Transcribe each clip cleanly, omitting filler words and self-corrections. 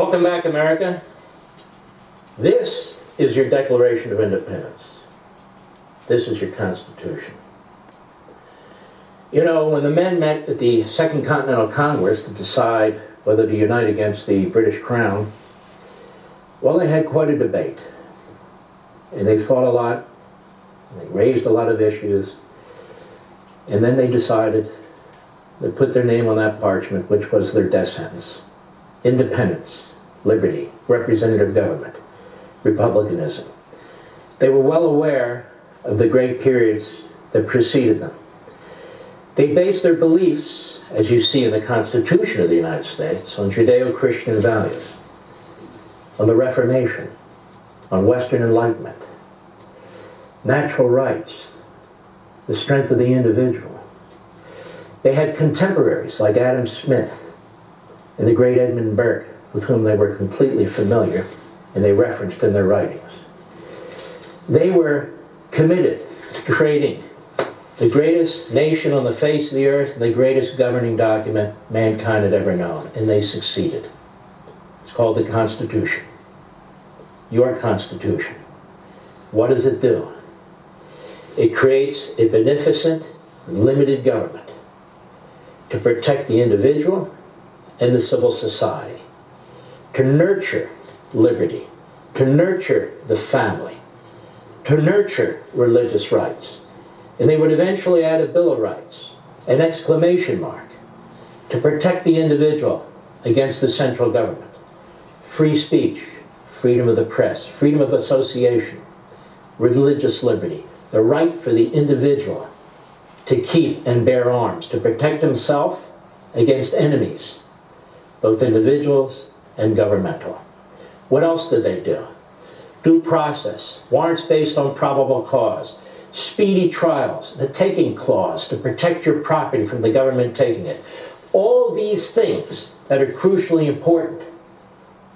Welcome back, America. This is your Declaration of Independence. This is your Constitution. You know, when the men met at the Second Continental Congress to decide whether to unite against the British Crown, well, they had quite a debate. And they fought a lot, and they raised a lot of issues, and then they decided to put their name on that parchment, which was their death sentence. Independence, liberty, representative government, republicanism. They were well aware of the great periods that preceded them. They based their beliefs, as you see in the Constitution of the United States, on Judeo-Christian values, on the Reformation, on Western Enlightenment, natural rights, the strength of the individual. They had contemporaries like Adam Smith and the great Edmund Burke, with whom they were completely familiar and they referenced in their writings. They were committed to creating the greatest nation on the face of the earth, the greatest governing document mankind had ever known, and they succeeded. It's called the Constitution. Your Constitution. What does it do? It creates a beneficent, limited government to protect the individual and the civil society, to nurture liberty, to nurture the family, to nurture religious rights. And they would eventually add a Bill of Rights, an exclamation mark, to protect the individual against the central government. Free speech, freedom of the press, freedom of association, religious liberty, the right for the individual to keep and bear arms, to protect himself against enemies, both individuals and governmental. What else did they do? Due process, warrants based on probable cause, speedy trials, the taking clause to protect your property from the government taking it. All these things that are crucially important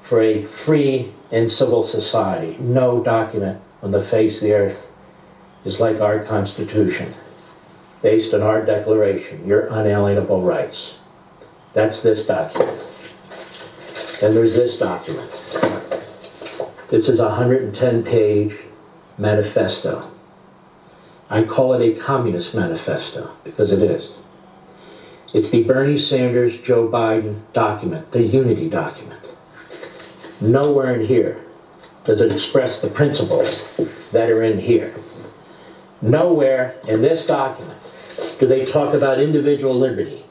for a free and civil society. No document on the face of the earth is like our Constitution, based on our Declaration, your unalienable rights. That's this document. And there's this document. This is a 110-page manifesto. I call it a communist manifesto, because it is. It's the Bernie Sanders, Joe Biden document, the unity document. Nowhere in here does it express the principles that are in here. Nowhere in this document do they talk about individual liberty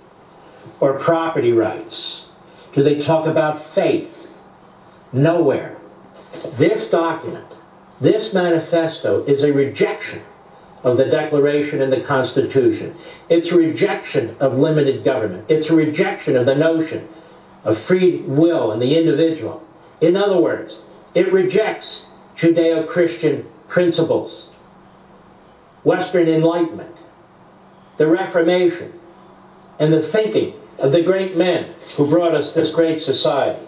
or property rights. Do they talk about faith? Nowhere. This document, this manifesto, is a rejection of the Declaration and the Constitution. It's a rejection of limited government. It's a rejection of the notion of free will and the individual. In other words, it rejects Judeo-Christian principles, Western Enlightenment, the Reformation, and the thinking of the great men who brought us this great society.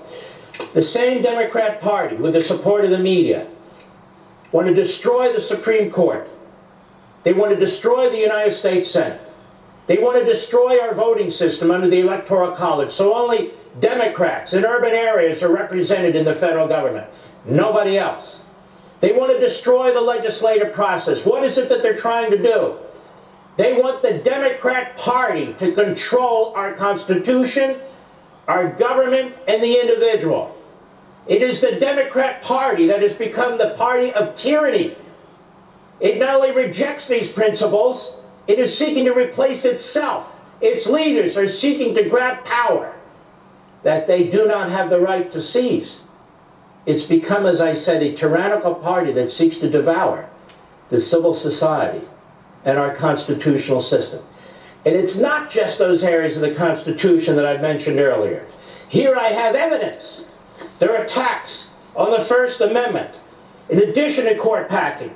The same Democrat Party, with the support of the media, want to destroy the Supreme Court. They want to destroy the United States Senate. They want to destroy our voting system under the Electoral College, so only Democrats in urban areas are represented in the federal government. Nobody else. They want to destroy the legislative process. What is it that they're trying to do? They want the Democrat Party to control our Constitution, our government, and the individual. It is the Democrat Party that has become the party of tyranny. It not only rejects these principles, it is seeking to replace itself. Its leaders are seeking to grab power that they do not have the right to seize. It's become, as I said, a tyrannical party that seeks to devour the civil society and our constitutional system. And it's not just those areas of the Constitution that I mentioned earlier. Here I have evidence. There are attacks on the First Amendment. In addition to court packing,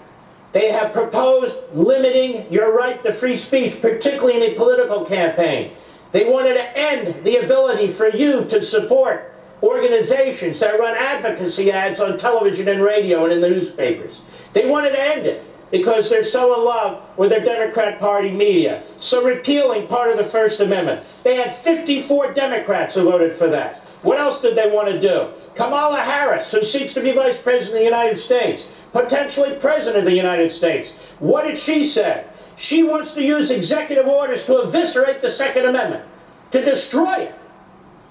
they have proposed limiting your right to free speech, particularly in a political campaign. They wanted to end the ability for you to support organizations that run advocacy ads on television and radio and in the newspapers. They wanted to end it because they're so in love with their Democrat Party media. So repealing part of the First Amendment. They had 54 Democrats who voted for that. What else did they want to do? Kamala Harris, who seeks to be Vice President of the United States, potentially President of the United States. What did she say? She wants to use executive orders to eviscerate the Second Amendment, to destroy it.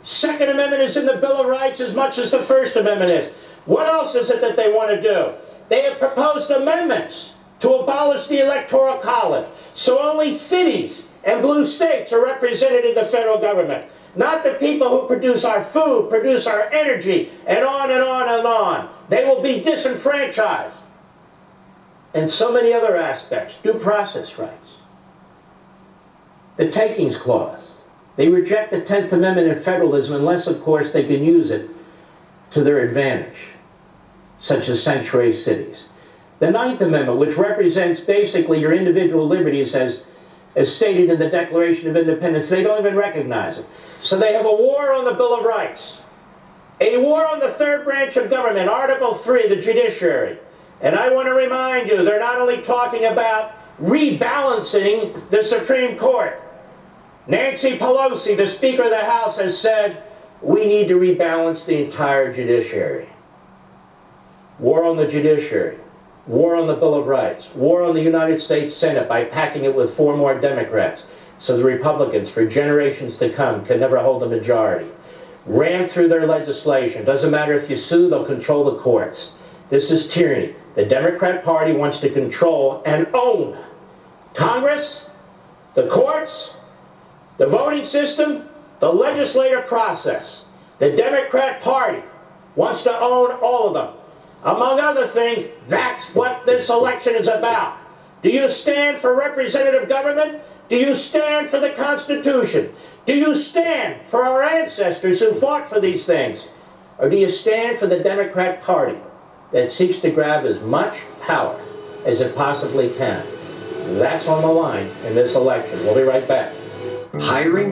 Second Amendment is in the Bill of Rights as much as the First Amendment is. What else is it that they want to do? They have proposed amendments to abolish the Electoral College, so only cities and blue states are represented in the federal government. Not the people who produce our food, produce our energy, and on and on and on. They will be disenfranchised. And so many other aspects, due process rights. The takings clause. They reject the 10th Amendment and federalism unless, of course, they can use it to their advantage, such as sanctuary cities. The 9th Amendment, which represents basically your individual liberties as stated in the Declaration of Independence, they don't even recognize it. So they have a war on the Bill of Rights, a war on the third branch of government, Article 3, the judiciary. And I want to remind you, they're not only talking about rebalancing the Supreme Court. Nancy Pelosi, the Speaker of the House, has said, we need to rebalance the entire judiciary. War on the judiciary. War on the Bill of Rights. War on the United States Senate by packing it with 4 more Democrats, so the Republicans, for generations to come, can never hold a majority. Ram through their legislation. Doesn't matter if you sue, they'll control the courts. This is tyranny. The Democrat Party wants to control and own Congress, the courts, the voting system, the legislative process. The Democrat Party wants to own all of them. Among other things, that's what this election is about. Do you stand for representative government? Do you stand for the Constitution? Do you stand for our ancestors who fought for these things? Or do you stand for the Democrat Party that seeks to grab as much power as it possibly can? That's on the line in this election. We'll be right back. Hiring